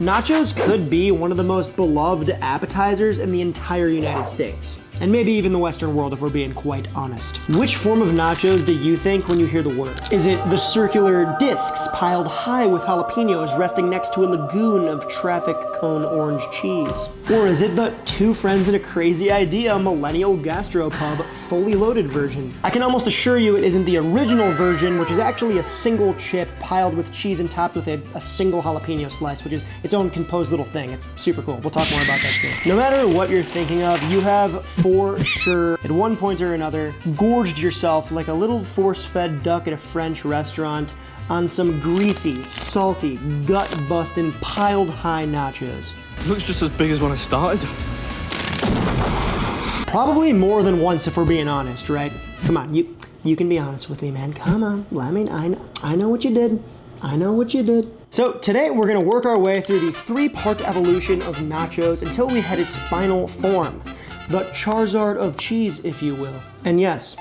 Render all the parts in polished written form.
Nachos could be one of the most beloved appetizers in the entire United States. And maybe even the Western world, if we're being quite honest. Which form of nachos do you think when you hear the word? Is it the circular discs piled high with jalapenos resting next to a lagoon of traffic cone orange cheese? Or is it the two friends and a crazy idea millennial gastropub fully loaded version? I can almost assure you it isn't the original version, which is actually a single chip piled with cheese and topped with a single jalapeno slice, which is its own composed little thing. It's super cool. We'll talk more about that soon. No matter what you're thinking of, you have for sure, at one point or another, gorged yourself like a little force-fed duck at a French restaurant on some greasy, salty, gut-busting, piled-high nachos. It looks just as big as when I started. Probably more than once if we're being honest, right? Come on, you can be honest with me, man. Come on, I know what you did. I know what you did. So today we're gonna work our way through the three-part evolution of nachos until we hit its final form. The Charizard of cheese, if you will. And yes,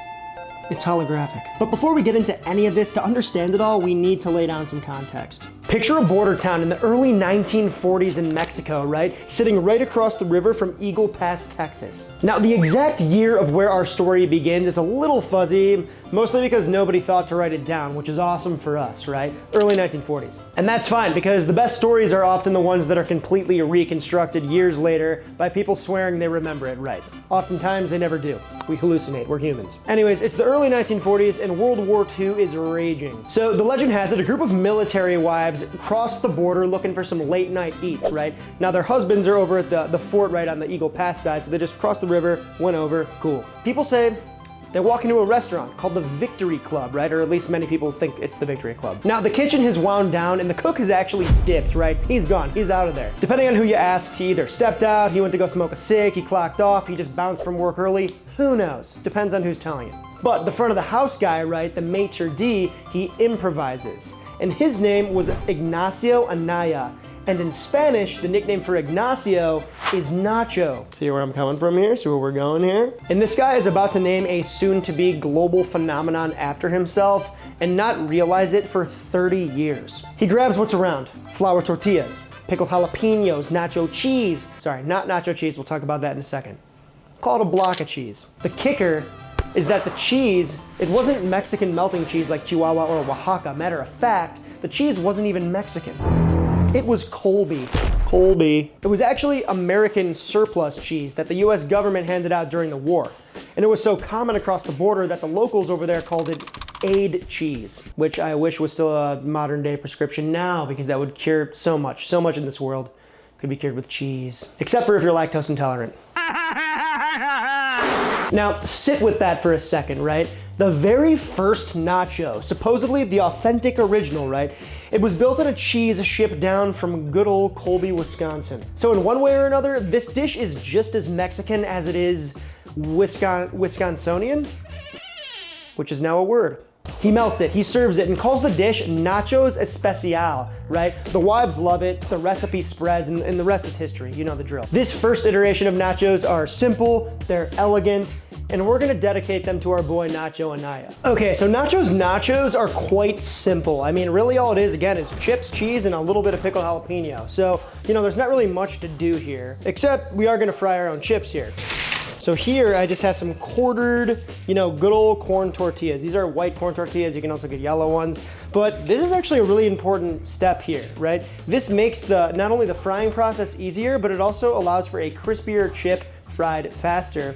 it's holographic. But before we get into any of this, to understand it all, we need to lay down some context. Picture a border town in the early 1940s in Mexico, right? Sitting right across the river from Eagle Pass, Texas. Now, the exact year of where our story begins is a little fuzzy, mostly because nobody thought to write it down, which is awesome for us, right? Early 1940s. And that's fine, because the best stories are often the ones that are completely reconstructed years later by people swearing they remember it right. Oftentimes, they never do. We hallucinate, we're humans. Anyways, it's the early 1940s and World War II is raging. So the legend has it, a group of military wives crossed the border looking for some late night eats, right? Now their husbands are over at the fort right on the Eagle Pass side, so they just crossed the river, went over, cool. People say they walk into a restaurant called the Victory Club, right? Or at least many people think it's the Victory Club. Now the kitchen has wound down and the cook has actually dipped, right? He's gone, he's out of there. Depending on who you asked, he either stepped out, he went to go smoke a cig, he clocked off, he just bounced from work early. Who knows? Depends on who's telling you. But the front of the house guy, right, the maitre d', he improvises. And his name was Ignacio Anaya. And in Spanish, the nickname for Ignacio is Nacho. See where I'm coming from here? See where we're going here? And this guy is about to name a soon-to-be global phenomenon after himself and not realize it for 30 years. He grabs what's around: flour tortillas, pickled jalapenos, nacho cheese. Sorry, not nacho cheese, we'll talk about that in a second. Call it a block of cheese. The kicker is that the cheese, it wasn't Mexican melting cheese like Chihuahua or Oaxaca. Matter of fact, the cheese wasn't even Mexican. It was Colby. Colby. It was actually American surplus cheese that the US government handed out during the war. And it was so common across the border that the locals over there called it aid cheese, which I wish was still a modern day prescription now, because that would cure so much in this world could be cured with cheese. Except for if you're lactose intolerant. Now, sit with that for a second, right? The very first nacho, supposedly the authentic original, right? It was built on a cheese shipped down from good old Colby, Wisconsin. So in one way or another, this dish is just as Mexican as it is Wisconsinian, which is now a word. He melts it, he serves it, and calls the dish Nachos Especial, right? The wives love it, the recipe spreads, and the rest is history. You know the drill. This first iteration of nachos are simple, they're elegant, and we're gonna dedicate them to our boy Nacho Anaya. Okay, so Nacho's nachos are quite simple. I mean, really all it is, again, is chips, cheese, and a little bit of pickled jalapeno. So, you know, there's not really much to do here, except we are gonna fry our own chips here. So here I just have some quartered, you know, good old corn tortillas. These are white corn tortillas, you can also get yellow ones. But this is actually a really important step here, right? This makes not only the frying process easier, but it also allows for a crispier chip fried faster.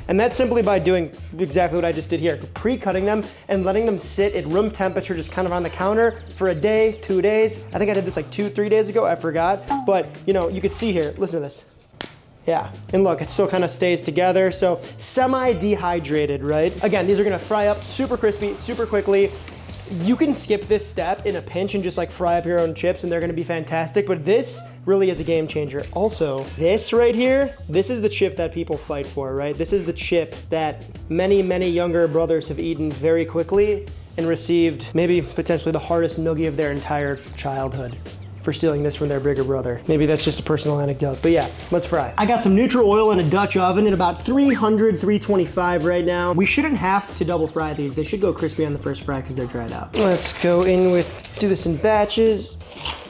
And that's simply by doing exactly what I just did here, pre-cutting them and letting them sit at room temperature, just kind of on the counter for a day, 2 days. I think I did this like 2-3 days ago, I forgot. But you know, you could see here, listen to this. Yeah, and look, it still kind of stays together, so semi-dehydrated, right? Again, these are gonna fry up super crispy, super quickly. You can skip this step in a pinch and just like fry up your own chips and they're gonna be fantastic, but this really is a game changer. Also, this right here, this is the chip that people fight for, right? This is the chip that many, many younger brothers have eaten very quickly and received maybe potentially the hardest noogie of their entire childhood for stealing this from their bigger brother. Maybe that's just a personal anecdote, but yeah, let's fry. I got some neutral oil in a Dutch oven at about 300, 325 right now. We shouldn't have to double fry these. They should go crispy on the first fry because they're dried out. Let's go in with, do this in batches.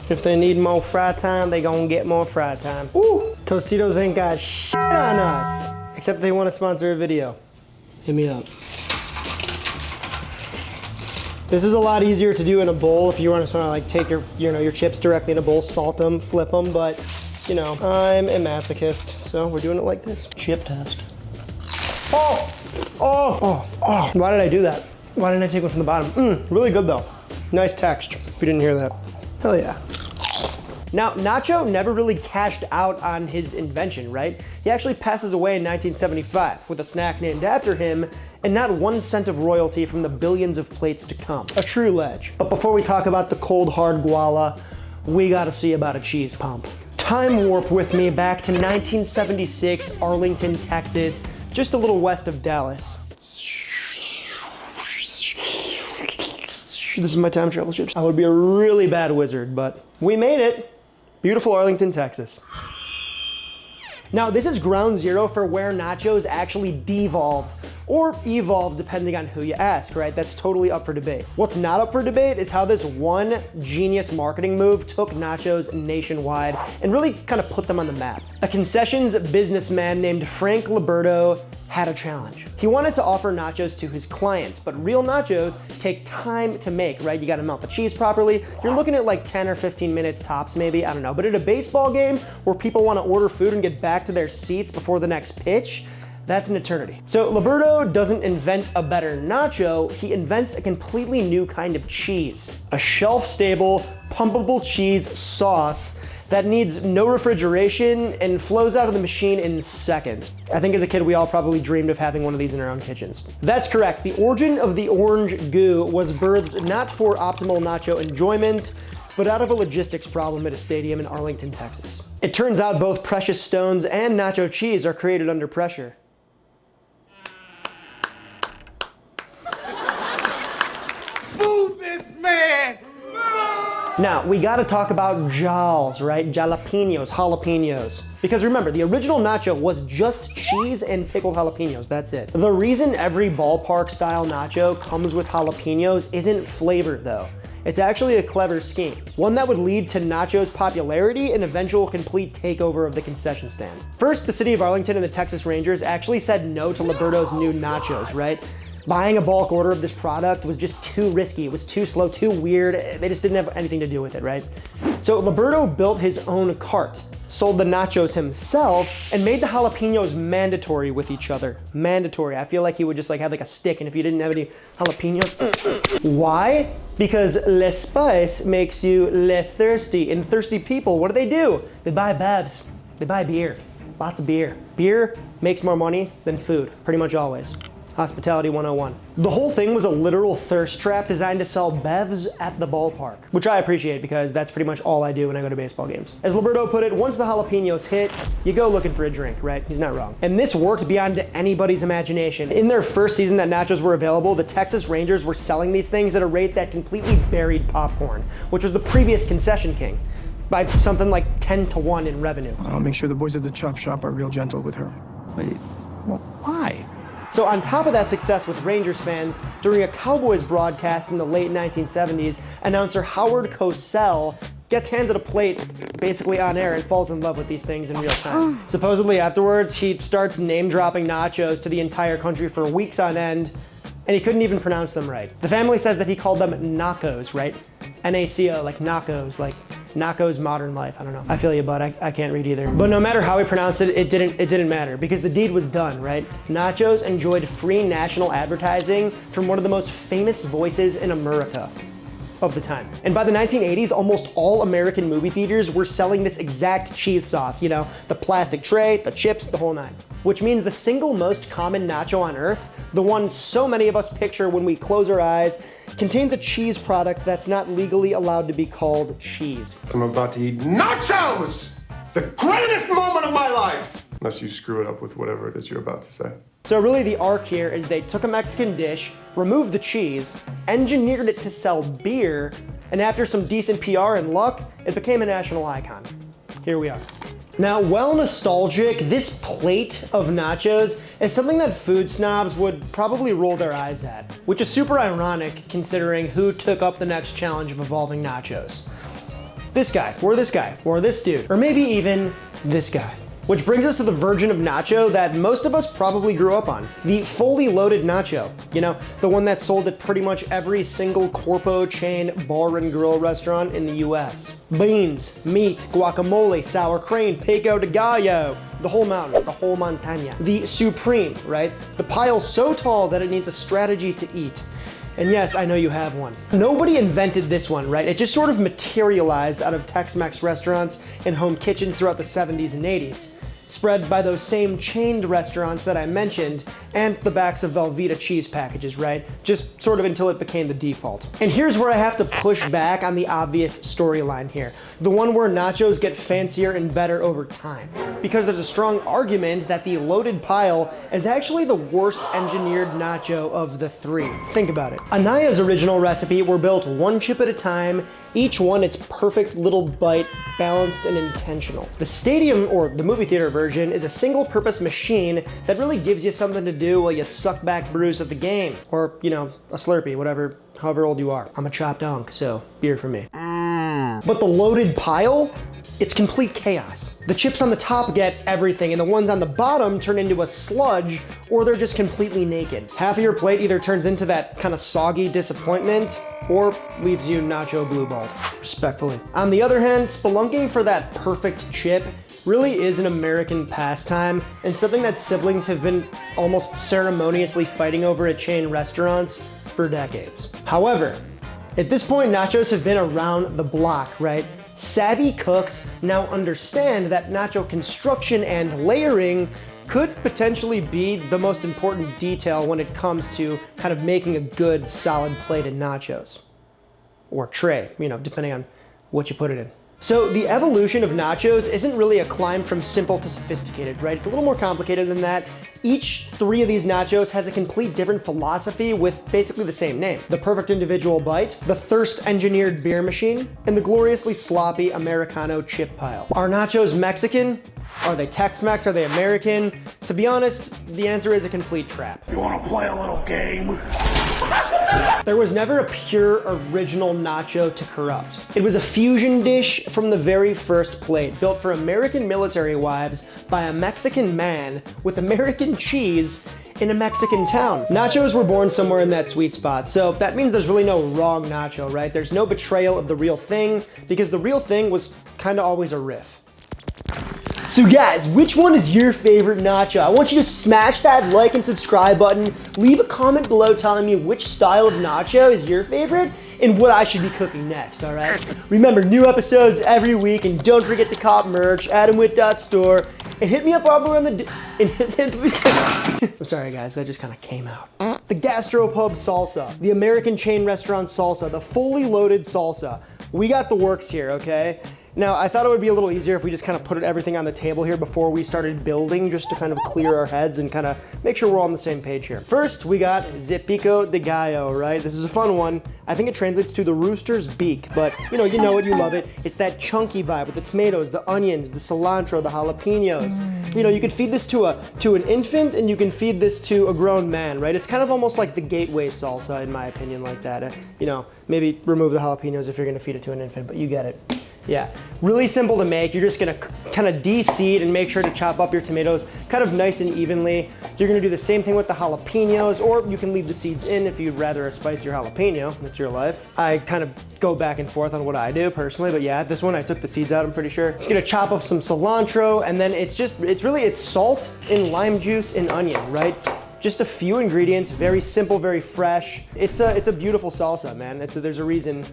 If they need more fry time, they gonna get more fry time. Ooh, Tostitos ain't got shit on us. Except they want to sponsor a video. Hit me up. This is a lot easier to do in a bowl if you want to like take your chips directly in a bowl, salt them, flip them, but you know, I'm a masochist, so we're doing it like this. Chip test. Oh! Oh! Oh! Oh! Why did I do that? Why didn't I take one from the bottom? Really good though. Nice texture, if you didn't hear that. Hell yeah. Now, Nacho never really cashed out on his invention, right? He actually passes away in 1975 with a snack named after him and not 1 cent of royalty from the billions of plates to come. A true ledge. But before we talk about the cold hard guala, we gotta see about a cheese pump. Time warp with me back to 1976, Arlington, Texas, just a little west of Dallas. This is my time travel ship. I would be a really bad wizard, but we made it. Beautiful Arlington, Texas. Now, this is ground zero for where nachos actually devolved, or evolved depending on who you ask, right? That's totally up for debate. What's not up for debate is how this one genius marketing move took nachos nationwide and really kind of put them on the map. A concessions businessman named Frank Liberto had a challenge. He wanted to offer nachos to his clients, but real nachos take time to make, right? You gotta melt the cheese properly. You're looking at like 10 or 15 minutes tops maybe, I don't know. But at a baseball game where people wanna order food and get back to their seats before the next pitch, that's an eternity. So Liberto doesn't invent a better nacho, he invents a completely new kind of cheese. A shelf-stable, pumpable cheese sauce that needs no refrigeration and flows out of the machine in seconds. I think as a kid, we all probably dreamed of having one of these in our own kitchens. That's correct. The origin of the orange goo was birthed not for optimal nacho enjoyment, but out of a logistics problem at a stadium in Arlington, Texas. It turns out both precious stones and nacho cheese are created under pressure. Move this man! Now, we gotta talk about jals, right? Jalapenos. Because remember, the original nacho was just cheese and pickled jalapenos, that's it. The reason every ballpark style nacho comes with jalapenos isn't flavor though. It's actually a clever scheme. One that would lead to Nacho's popularity and eventual complete takeover of the concession stand. First, the city of Arlington and the Texas Rangers actually said no to Liberto's new nachos, right? Buying a bulk order of this product was just too risky. It was too slow, too weird. They just didn't have anything to do with it, right? So Liberto built his own cart, sold the nachos himself, and made the jalapenos mandatory with each other. Mandatory. I feel like he would just like have like a stick, and if you didn't have any jalapenos, why? Because le spice makes you le thirsty, and thirsty people, what do? They buy bevs. They buy beer. Lots of beer. Beer makes more money than food, pretty much always. Hospitality 101. The whole thing was a literal thirst trap designed to sell bevs at the ballpark, which I appreciate because that's pretty much all I do when I go to baseball games. As Liberto put it, once the jalapenos hit, you go looking for a drink, right? He's not wrong. And this worked beyond anybody's imagination. In their first season that nachos were available, the Texas Rangers were selling these things at a rate that completely buried popcorn, which was the previous concession king, by something like 10-to-1 in revenue. I'll make sure the boys at the chop shop are real gentle with her. Wait, well, why? So on top of that success with Rangers fans, during a Cowboys broadcast in the late 1970s, announcer Howard Cosell gets handed a plate basically on air and falls in love with these things in real time. Supposedly afterwards, he starts name dropping nachos to the entire country for weeks on end, and he couldn't even pronounce them right. The family says that he called them Nachos, right? N-A-C-O, like Nachos, like Nacho's Modern Life. I don't know. I feel you, bud. I can't read either. But no matter how he pronounced it, it didn't matter because the deed was done, right? Nachos enjoyed free national advertising from one of the most famous voices in America of the time. And by the 1980s, almost all American movie theaters were selling this exact cheese sauce, you know, the plastic tray, the chips, the whole nine. Which means the single most common nacho on earth, the one so many of us picture when we close our eyes, contains a cheese product that's not legally allowed to be called cheese. I'm about to eat nachos! It's the greatest moment of my life! Unless you screw it up with whatever it is you're about to say. So really the arc here is they took a Mexican dish, removed the cheese, engineered it to sell beer, and after some decent PR and luck, it became a national icon. Here we are. Now, while nostalgic, this plate of nachos is something that food snobs would probably roll their eyes at, which is super ironic considering who took up the next challenge of evolving nachos. this guy, or this guy, or this dude, or maybe even this guy. Which brings us to the version of nacho that most of us probably grew up on. The fully loaded nacho. You know, the one that's sold at pretty much every single corpo chain bar and grill restaurant in the US. Beans, meat, guacamole, sour cream, pico de gallo. The whole mountain, the whole montaña. The supreme, right? The pile so tall that it needs a strategy to eat. And yes, I know you have one. Nobody invented this one, right? It just sort of materialized out of Tex-Mex restaurants and home kitchens throughout the 70s and 80s. Spread by those same chained restaurants that I mentioned and the backs of Velveeta cheese packages, right? Just sort of until it became the default. And here's where I have to push back on the obvious storyline here. The one where nachos get fancier and better over time. Because there's a strong argument that the loaded pile is actually the worst engineered nacho of the three. Think about it. Anaya's original recipe were built one chip at a time, each one its perfect little bite, balanced and intentional. The stadium, or the movie theater version, is a single-purpose machine that really gives you something to do while you suck back brews at the game. Or, you know, a Slurpee, whatever, however old you are. I'm a chopped donk, so beer for me. But the loaded pile, it's complete chaos. The chips on the top get everything, and the ones on the bottom turn into a sludge, or they're just completely naked. Half of your plate either turns into that kind of soggy disappointment, or leaves you nacho blue-balled, respectfully. On the other hand, spelunking for that perfect chip really is an American pastime, and something that siblings have been almost ceremoniously fighting over at chain restaurants for decades. However, at this point, nachos have been around the block, right? Savvy cooks now understand that nacho construction and layering could potentially be the most important detail when it comes to kind of making a good, solid plate of nachos. Or tray, you know, depending on what you put it in. So the evolution of nachos isn't really a climb from simple to sophisticated, right? It's a little more complicated than that. Each three of these nachos has a complete different philosophy with basically the same name. The perfect individual bite, the thirst engineered beer machine, and the gloriously sloppy Americano chip pile. Are nachos Mexican? Are they Tex-Mex? Are they American? To be honest, the answer is a complete trap. You wanna play a little game? There was never a pure original nacho to corrupt. It was a fusion dish from the very first plate, built for American military wives by a Mexican man with American cheese in a Mexican town. Nachos were born somewhere in that sweet spot, so that means there's really no wrong nacho, right? There's no betrayal of the real thing, because the real thing was kind of always a riff. So guys, which one is your favorite nacho? I want you to smash that like and subscribe button. Leave a comment below telling me which style of nacho is your favorite and what I should be cooking next, all right? Remember, new episodes every week, and don't forget to cop merch, adamwitt.store, and hit me up over on the... I'm sorry guys, that just kind of came out. The gastropub salsa, the American chain restaurant salsa, the fully loaded salsa. We got the works here, okay? Now, I thought it would be a little easier if we just kind of put everything on the table here before we started building, just to kind of clear our heads and kind of make sure we're all on the same page here. First, we got pico de gallo, right? This is a fun one. I think it translates to the rooster's beak, but you know it, you love it. It's that chunky vibe with the tomatoes, the onions, the cilantro, the jalapenos. You know, you could feed this to an infant, and you can feed this to a grown man, right? It's kind of almost like the gateway salsa, in my opinion, like that. You know, maybe remove the jalapenos if you're gonna feed it to an infant, but you get it. Yeah, really simple to make. You're just gonna kind of de-seed and make sure to chop up your tomatoes kind of nice and evenly. You're gonna do the same thing with the jalapenos, or you can leave the seeds in if you'd rather a spicier jalapeno. That's your life. I kind of go back and forth on what I do personally, but yeah, this one I took the seeds out, I'm pretty sure. Just gonna chop up some cilantro, and then it's salt and lime juice and onion, right? Just a few ingredients, very simple, very fresh. It's a beautiful salsa, man. There's a reason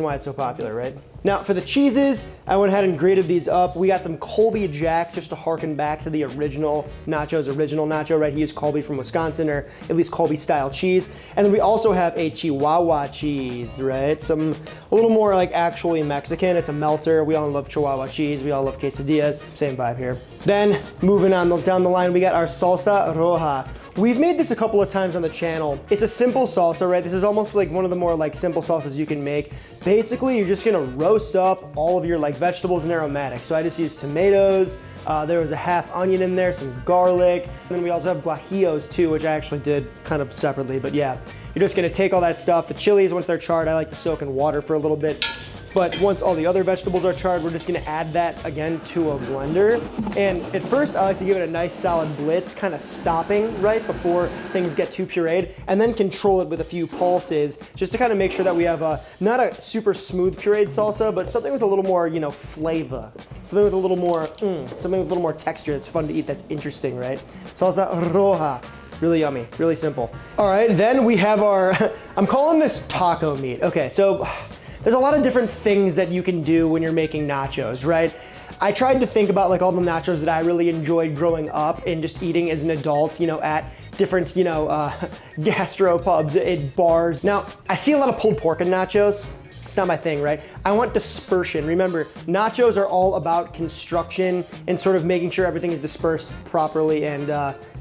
why it's so popular, right? Now for the cheeses, I went ahead and grated these up. We got some Colby Jack, just to harken back to the original nacho, right? He used Colby from Wisconsin, or at least Colby style cheese. And then we also have a Chihuahua cheese, right? A little more like actually Mexican. It's a melter. We all love Chihuahua cheese. We all love quesadillas. Same vibe here. Then moving on down the line, we got our salsa roja. We've made this a couple of times on the channel. It's a simple salsa, right? This is almost like one of the more like simple salsas you can make. Basically, you're just gonna roast up all of your like vegetables and aromatics. So I just used tomatoes, there was a half onion in there, some garlic, and then we also have guajillos too, which I actually did kind of separately, but yeah. You're just gonna take all that stuff. The chilies, once they're charred, I like to soak in water for a little bit. But once all the other vegetables are charred, we're just gonna add that again to a blender. And at first, I like to give it a nice solid blitz, kind of stopping right before things get too pureed, and then control it with a few pulses, just to kind of make sure that we have not a super smooth pureed salsa, but something with a little more, you know, flavor. Something with a little more, something with a little more texture that's fun to eat, that's interesting, right? Salsa roja. Really yummy, really simple. All right, then we have our, I'm calling this taco meat. Okay, so there's a lot of different things that you can do when you're making nachos, right? I tried to think about like all the nachos that I really enjoyed growing up and just eating as an adult, you know, at different, you know, gastro pubs, at bars. Now, I see a lot of pulled pork in nachos. It's not my thing, right? I want dispersion. Remember, nachos are all about construction and sort of making sure everything is dispersed properly and,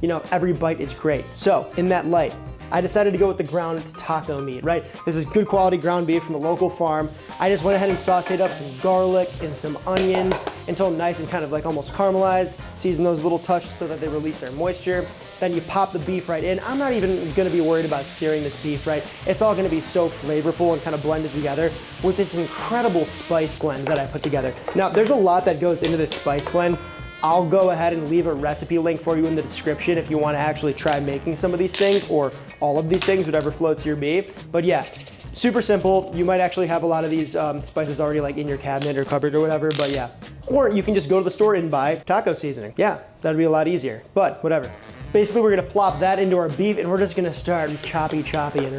you know, every bite is great. So, in that light, I decided to go with the ground taco meat, right? This is good quality ground beef from a local farm. I just went ahead and sauteed up some garlic and some onions until nice and kind of like almost caramelized. Season those little touches so that they release their moisture. Then you pop the beef right in. I'm not even gonna be worried about searing this beef, right? It's all gonna be so flavorful and kind of blended together with this incredible spice blend that I put together. Now, there's a lot that goes into this spice blend. I'll go ahead and leave a recipe link for you in the description if you want to actually try making some of these things or all of these things, whatever floats your boat. But yeah, super simple. You might actually have a lot of these spices already like in your cabinet or cupboard or whatever, but yeah. Or you can just go to the store and buy taco seasoning. Yeah, that'd be a lot easier, but whatever. Basically, we're gonna plop that into our beef and we're just gonna start chopping,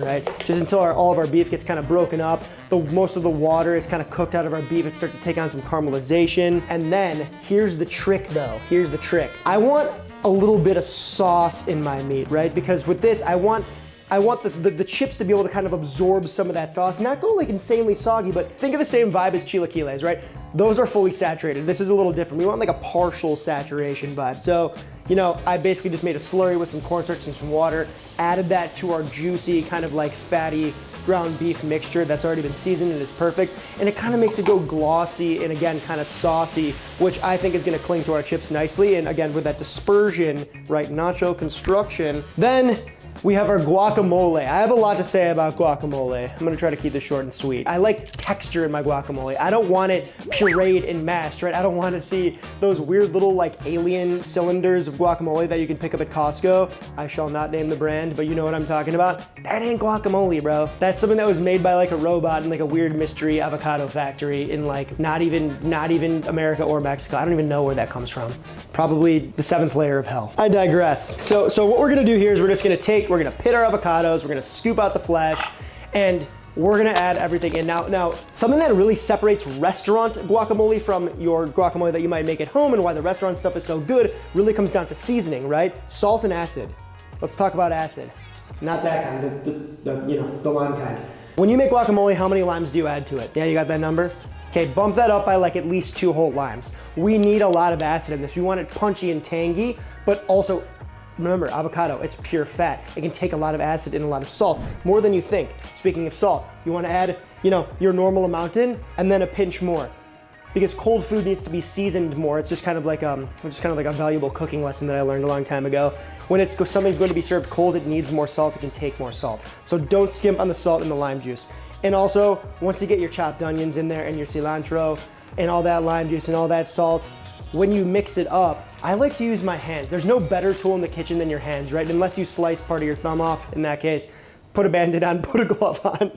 right? Just until all of our beef gets kind of broken up. Most of the water is kind of cooked out of our beef. It starts to take on some caramelization. And then, here's the trick though. Here's the trick. I want a little bit of sauce in my meat, right? Because with this, I want the chips to be able to kind of absorb some of that sauce, not go like insanely soggy, but think of the same vibe as chilaquiles, right? Those are fully saturated. This is a little different. We want like a partial saturation vibe. So, you know, I basically just made a slurry with some cornstarch and some water, added that to our juicy kind of like fatty ground beef mixture that's already been seasoned and is perfect. And it kind of makes it go glossy and again, kind of saucy, which I think is gonna cling to our chips nicely. And again, with that dispersion, right, nacho construction, then we have our guacamole. I have a lot to say about guacamole. I'm gonna try to keep this short and sweet. I like texture in my guacamole. I don't want it pureed and mashed, right? I don't want to see those weird little like alien cylinders of guacamole that you can pick up at Costco. I shall not name the brand, but you know what I'm talking about. That ain't guacamole, bro. That's something that was made by like a robot in like a weird mystery avocado factory in like not even America or Mexico. I don't even know where that comes from. Probably the 7th layer of hell. I digress. So what we're gonna do here is we're gonna pit our avocados, we're gonna scoop out the flesh, and we're gonna add everything in. Now, something that really separates restaurant guacamole from your guacamole that you might make at home and why the restaurant stuff is so good really comes down to seasoning, right? Salt and acid. Let's talk about acid. Not that kind, the lime kind. When you make guacamole, how many limes do you add to it? Yeah, you got that number? Okay, bump that up by like at least 2 whole limes. We need a lot of acid in this. We want it punchy and tangy, but also, remember, avocado, it's pure fat. It can take a lot of acid and a lot of salt, more than you think. Speaking of salt, you wanna add, your normal amount in, and then a pinch more. Because cold food needs to be seasoned more. It's just kind of like a valuable cooking lesson that I learned a long time ago. When something's going to be served cold, it needs more salt, it can take more salt. So don't skimp on the salt and the lime juice. And also, once you get your chopped onions in there and your cilantro and all that lime juice and all that salt, when you mix it up, I like to use my hands. There's no better tool in the kitchen than your hands, right? Unless you slice part of your thumb off, in that case, put a Band-Aid on, put a glove on.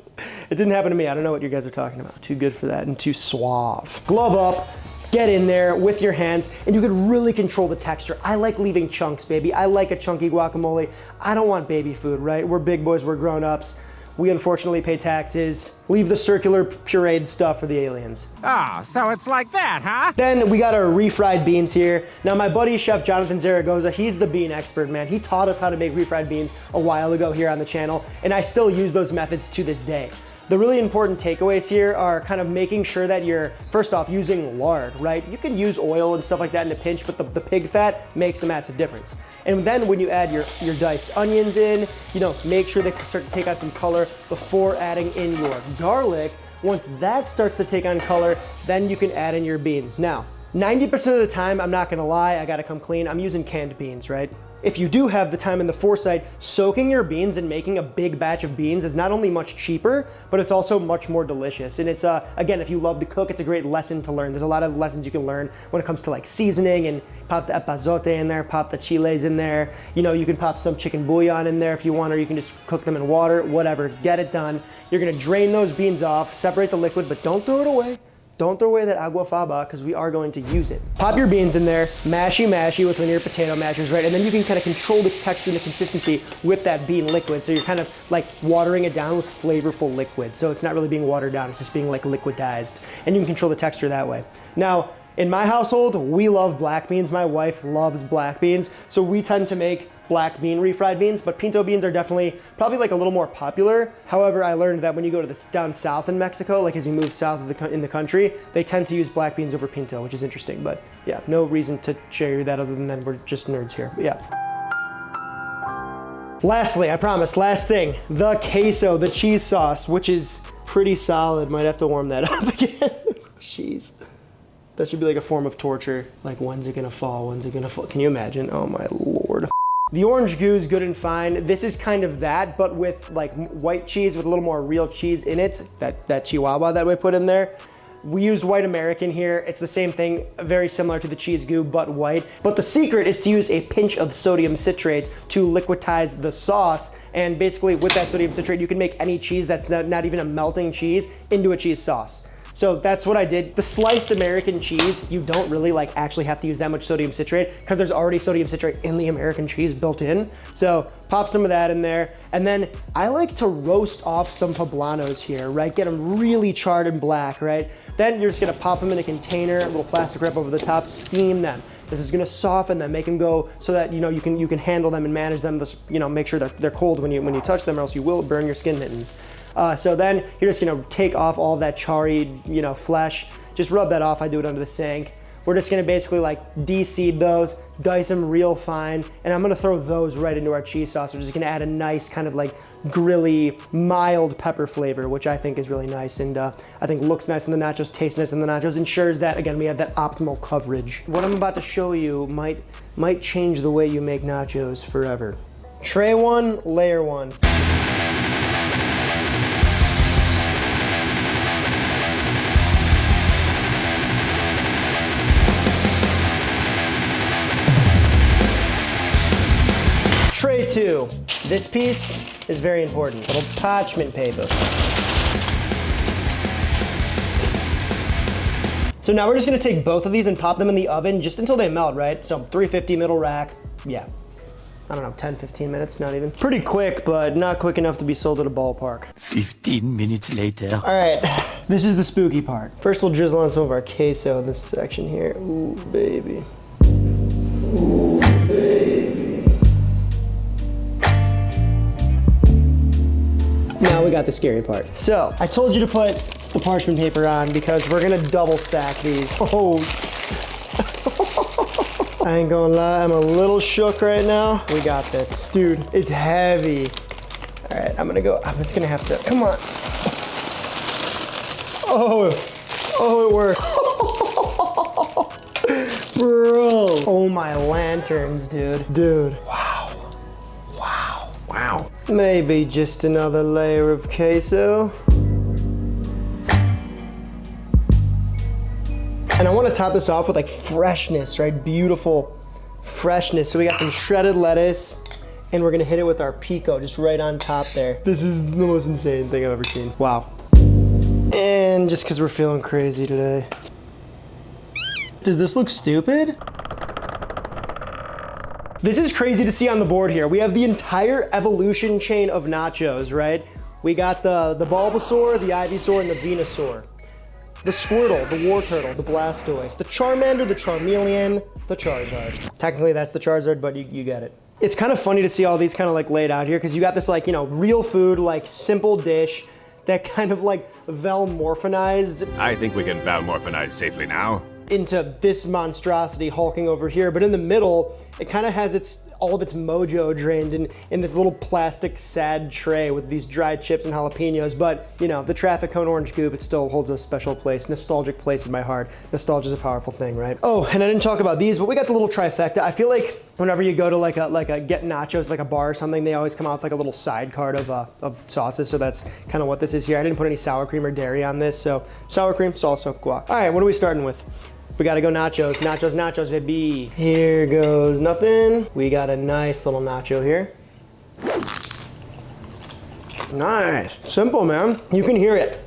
It didn't happen to me. I don't know what you guys are talking about. Too good for that and too suave. Glove up, get in there with your hands, and you can really control the texture. I like leaving chunks, baby. I like a chunky guacamole. I don't want baby food, right? We're big boys, we're grown-ups. We unfortunately pay taxes. Leave the circular pureed stuff for the aliens. Oh, so it's like that, huh? Then we got our refried beans here. Now my buddy Chef Jonathan Zaragoza, he's the bean expert, man. He taught us how to make refried beans a while ago here on the channel, and I still use those methods to this day. The really important takeaways here are kind of making sure that you're, first off, using lard, right? You can use oil and stuff like that in a pinch, but the pig fat makes a massive difference. And then when you add your diced onions in, make sure they start to take on some color before adding in your garlic. Once that starts to take on color, then you can add in your beans. Now, 90% of the time, I'm not gonna lie, I gotta come clean, I'm using canned beans, right? if you do have the time and the foresight, soaking your beans and making a big batch of beans is not only much cheaper, but it's also much more delicious. And it's, again, if you love to cook, it's a great lesson to learn. There's a lot of lessons you can learn when it comes to like seasoning, and pop the epazote in there, pop the chiles in there. You know, you can pop some chicken bouillon in there if you want, or you can just cook them in water, whatever, get it done. You're gonna drain those beans off, separate the liquid, but don't throw it away. Don't throw away that agua faba because we are going to use it. Pop your beans in there, mashy with linear potato mashers, right? And then you can kind of control the texture and the consistency with that bean liquid. So you're kind of like watering it down with flavorful liquid. So it's not really being watered down, it's just being like liquidized. And you can control the texture that way. Now, in my household, we love black beans. My wife loves black beans. So we tend to make black bean refried beans, but pinto beans are definitely probably like a little more popular. However, I learned that when you go to down south in Mexico, like as you move south of in the country, they tend to use black beans over pinto, which is interesting. But yeah, no reason to share you that other than that we're just nerds here. But yeah. Lastly, I promise, last thing, the queso, the cheese sauce, which is pretty solid. Might have to warm that up again. Jeez. That should be like a form of torture. Like, when's it gonna fall? When's it gonna fall? Can you imagine? Oh my Lord. The orange goo is good and fine. This is kind of that, but with like white cheese with a little more real cheese in it. That Chihuahua that we put in there. We used white American here. It's the same thing, very similar to the cheese goo, but white. But the secret is to use a pinch of sodium citrate to liquidize the sauce. And basically with that sodium citrate, you can make any cheese that's not even a melting cheese into a cheese sauce. So that's what I did. The sliced American cheese, you don't really like actually have to use that much sodium citrate because there's already sodium citrate in the American cheese built in. So pop some of that in there. And then I like to roast off some poblanos here, right? Get them really charred and black, right? Then you're just gonna pop them in a container, a little plastic wrap over the top, steam them. This is gonna soften them, make them go so that you can handle them and manage them. Make sure they're cold when you touch them, or else you will burn your skin mittens. So then you're just gonna take off all of that charry, flesh. Just rub that off. I do it under the sink. We're just gonna basically like de-seed those, dice them real fine, and I'm gonna throw those right into our cheese sauce. We're just gonna add a nice kind of like grilly, mild pepper flavor, which I think is really nice, and I think looks nice in the nachos, tastes nice in the nachos, ensures that, again, we have that optimal coverage. What I'm about to show you might change the way you make nachos forever. Tray one, layer one. Tray two. This piece is very important. Little parchment paper. So now we're just gonna take both of these and pop them in the oven just until they melt, right? So 350 middle rack, yeah. I don't know, 10, 15 minutes, not even. Pretty quick, but not quick enough to be sold at a ballpark. 15 minutes later. All right, this is the spooky part. First we'll drizzle on some of our queso in this section here. Ooh, baby. Ooh, baby. Now we got the scary part. So, I told you to put the parchment paper on because we're gonna double stack these. Oh. I ain't gonna lie, I'm a little shook right now. We got this. Dude, it's heavy. All right, I'm just gonna have to, come on. Oh, it worked. Bro. Oh my lanterns, dude. Dude. Wow. Maybe just another layer of queso. And I want to top this off with like freshness, right? Beautiful freshness. So we got some shredded lettuce, and we're gonna hit it with our pico just right on top there. This is the most insane thing I've ever seen. Wow. And just because we're feeling crazy today. Does this look stupid? This is crazy to see on the board here. We have the entire evolution chain of nachos, right? We got the Bulbasaur, the Ivysaur, and the Venusaur. The Squirtle, the War Turtle, the Blastoise, the Charmander, the Charmeleon, the Charizard. Technically that's the Charizard, but you get it. It's kind of funny to see all these kind of like laid out here because you got this like, real food, like simple dish that kind of like Valmorphinized. I think we can Valmorphinize safely now. Into this monstrosity hulking over here, but in the middle, it kind of has its all of its mojo drained in this little plastic sad tray with these dried chips and jalapenos. But you know, the traffic cone orange goop, it still holds a special place, nostalgic place in my heart. Nostalgia is a powerful thing, right? Oh, and I didn't talk about these, but we got the little trifecta. I feel like whenever you go to like a get nachos, like a bar or something, they always come out with like a little side card of sauces. So that's kind of what this is here. I didn't put any sour cream or dairy on this, so sour cream, salsa, guac. All right, what are we starting with? We gotta go nachos, nachos, nachos, baby. Here goes nothing. We got a nice little nacho here. Nice, simple, man. You can hear it.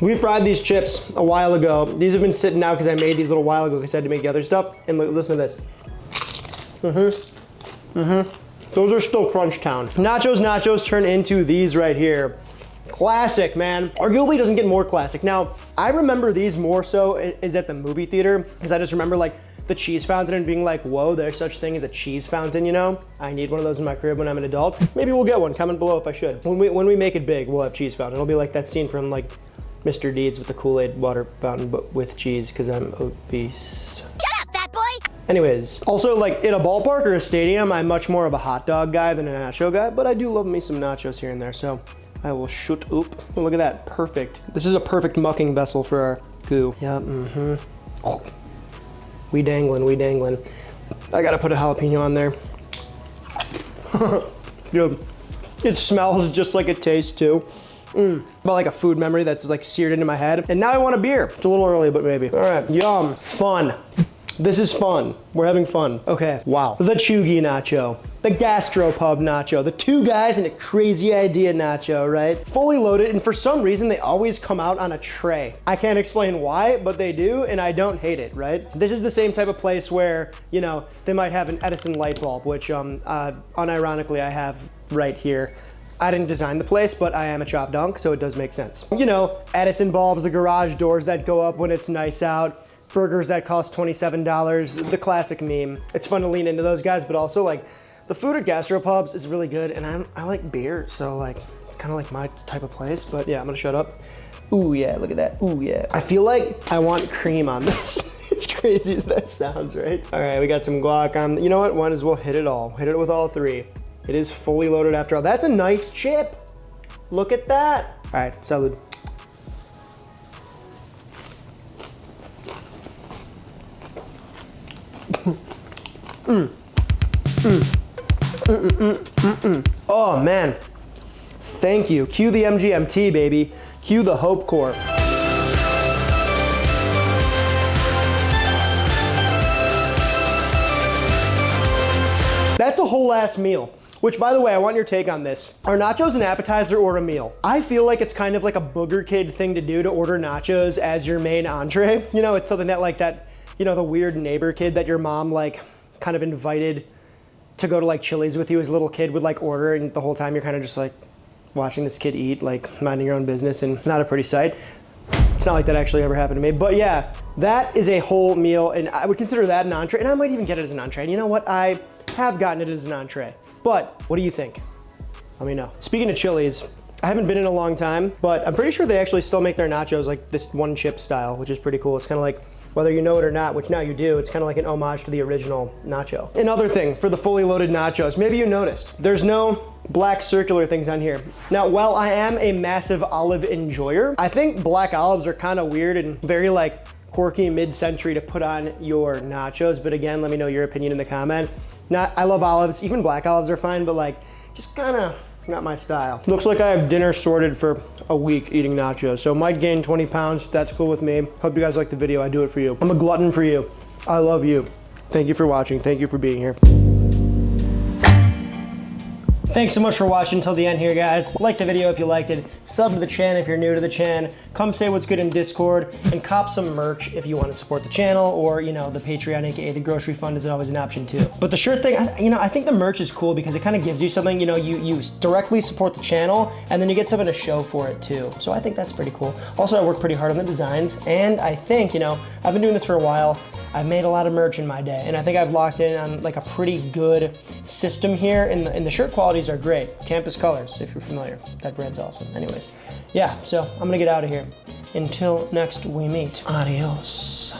We fried these chips a while ago. These have been sitting out because I made these a little while ago because I had to make the other stuff. And look, listen to this. Those are still Crunch Town. Nachos turn into these right here. Classic, man. Arguably doesn't get more classic. Now, I remember these more so is at the movie theater because I just remember like the cheese fountain and being like, whoa, there's such thing as a cheese fountain, you know? I need one of those in my crib when I'm an adult. Maybe we'll get one. Comment below if I should. When we make it big, we'll have cheese fountain. It'll be like that scene from like Mr. Deeds with the Kool-Aid water fountain, but with cheese because I'm obese. Shut up, fat boy! Anyways, also like in a ballpark or a stadium, I'm much more of a hot dog guy than a nacho guy, but I do love me some nachos here and there, so I will shoot oop. Oh, look at that, perfect. This is a perfect mucking vessel for our goo. Yep, Oh. We dangling. I gotta put a jalapeno on there. Dude, it smells just like it tastes too. About like a food memory that's like seared into my head. And now I want a beer. It's a little early, but maybe. All right, yum, fun. This is fun. We're having fun. Okay, wow. The Chuggy nacho, the gastropub nacho, the two guys and a crazy idea nacho, right? Fully loaded, and for some reason, they always come out on a tray. I can't explain why, but they do, and I don't hate it, right? This is the same type of place where, you know, they might have an Edison light bulb, which unironically I have right here. I didn't design the place, but I am a chop dunk, so it does make sense. You know, Edison bulbs, the garage doors that go up when it's nice out, burgers that cost $27, the classic meme. It's fun to lean into those guys, but also like the food at gastropubs is really good, and I like beer, so like it's kind of like my type of place. But yeah, I'm gonna shut up. Ooh yeah, look at that. Ooh yeah. I feel like I want cream on this. It's crazy as that sounds, right? All right, we got some guac on. You know what? Might as well hit it all. Hit it with all three. It is fully loaded after all. That's a nice chip. Look at that. All right, salud. Oh man, thank you. Cue the MGMT, baby. Cue the Hope Corps. That's a whole ass meal. Which, by the way, I want your take on this. Are nachos an appetizer or a meal? I feel like it's kind of like a booger kid thing to do to order nachos as your main entree. You know, it's something that like that, you know, the weird neighbor kid that your mom like kind of invited to go to like Chili's with you as a little kid would like order, and the whole time you're kind of just like watching this kid eat, like minding your own business, and not a pretty sight. It's not like that actually ever happened to me, but yeah, that is a whole meal, and I would consider that an entree, and I might even get it as an entree. And you know what? I have gotten it as an entree, but what do you think? Let me know. Speaking of Chili's, I haven't been in a long time, but I'm pretty sure they actually still make their nachos like this one chip style, which is pretty cool. It's kind of like, whether you know it or not, which now you do, it's kind of like an homage to the original nacho. Another thing for the fully loaded nachos, maybe you noticed, there's no black circular things on here. Now, while I am a massive olive enjoyer, I think black olives are kind of weird and very like quirky mid-century to put on your nachos. But again, let me know your opinion in the comment. I love olives, even black olives are fine, but like, just kind of not my style. Looks like I have dinner sorted for a week eating nachos. So might gain 20 pounds, that's cool with me. Hope you guys like the video, I do it for you. I'm a glutton for you. I love you. Thank you for watching, thank you for being here. Thanks so much for watching until the end here, guys. Like the video if you liked it. Sub to the channel if you're new to the channel. Come say what's good in Discord, and cop some merch if you want to support the channel, or you know, the Patreon, aka the grocery fund, is always an option too. But the shirt thing, you know, I think the merch is cool because it kind of gives you something. You know, you directly support the channel, and then you get something to show for it too. So I think that's pretty cool. Also, I work pretty hard on the designs, and I think, you know, I've been doing this for a while. I've made a lot of merch in my day, and I think I've locked in on like a pretty good system here, and the shirt qualities are great. Campus Colors, if you're familiar. That brand's awesome. Anyways, yeah, so I'm gonna get out of here. Until next we meet, adios.